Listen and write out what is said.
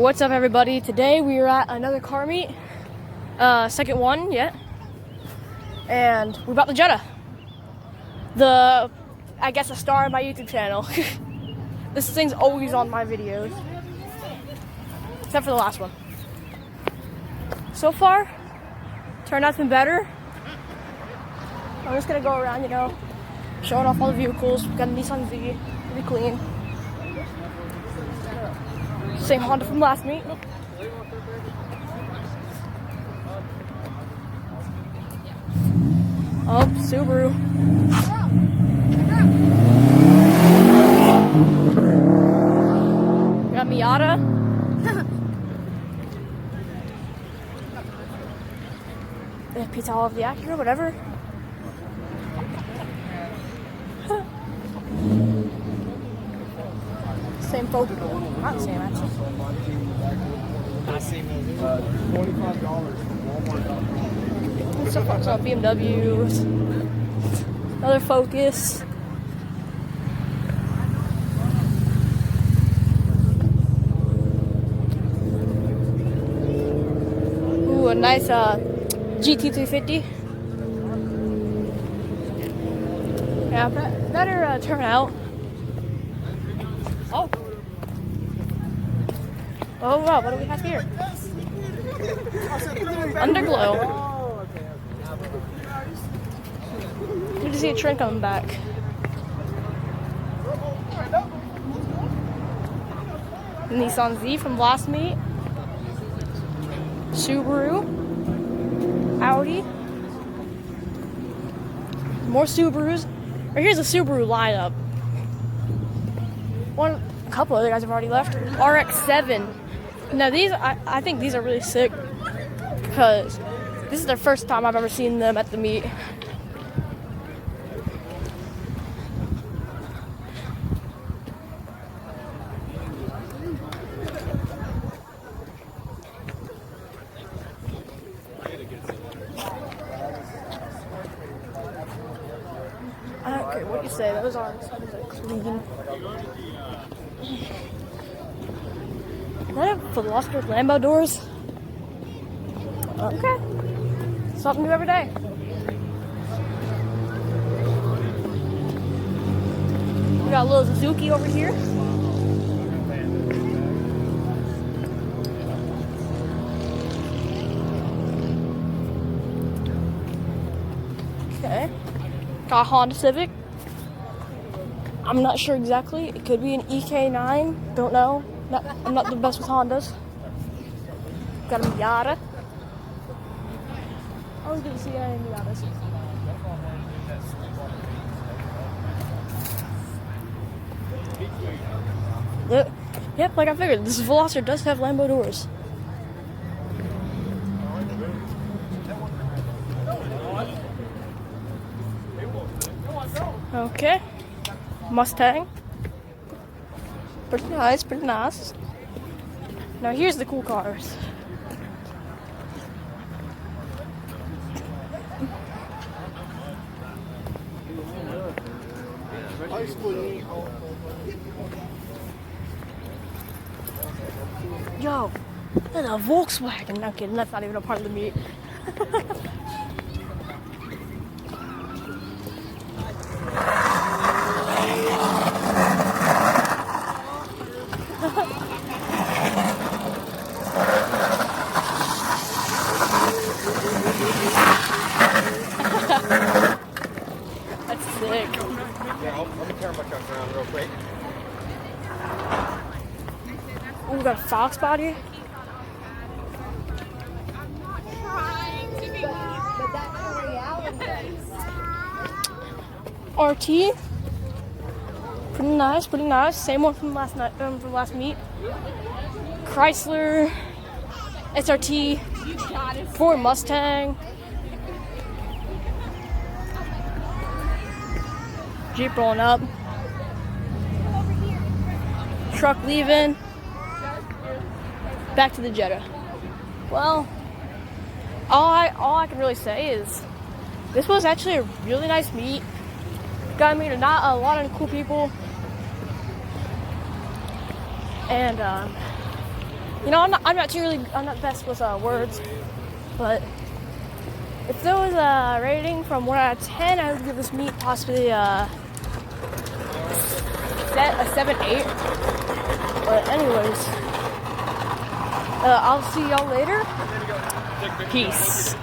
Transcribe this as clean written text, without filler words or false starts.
What's up, everybody? Today we are at another car meet, second one yet, and we bought the Jetta. I guess a star on my YouTube channel. This thing's always on my videos, except for the last one. So far, turnout's been better. I'm just gonna go around, showing off all the vehicles. We got a Nissan Z, pretty clean. Same Honda from last meet. Oh, Subaru. We got Miata. Pt2 of the Acura, whatever. Same Focus. Not the same, actually. $25. So far, so BMWs. Another Focus. Ooh, a nice GT350. Yeah, better turnout. Oh wow, what do we have here? Underglow. Good to see a trend coming back. Nissan Z from last meet. Subaru. Audi. More Subarus. Or here's a Subaru lineup. A couple other guys have already left. RX-7. Now these, I think these are really sick because this is the first time I've ever seen them at the meet. I don't care what you say, those are clean. Is that a Veloster Lambo doors? Okay. Something new every day. We got a little Suzuki over here. Okay. Got a Honda Civic. I'm not sure exactly. It could be an EK9. Don't know. I'm not the best with Hondas. Got a Miata. Always good to see any Miatas. Yep, like I figured, this Veloster does have Lambo doors. Okay. Mustang. Pretty nice, pretty nice. Now here's the cool cars. Yo, that's a Volkswagen. No kidding, that's not even a part of the meet. That's sick. Yeah, let me turn my truck around real quick. Oh, we got a Fox body. RT. Pretty nice, pretty nice. Same one from last night, from last meet. Chrysler, SRT, Ford Mustang, Jeep rolling up, truck leaving, back to the Jetta. Well, all I can really say is this was actually a really nice meet. Got to meet not a lot of cool people, and You know, I'm not best with words, but if there was a rating from 1 out of 10, I would give this meat possibly a 7-8. But anyways, I'll see y'all later. Peace.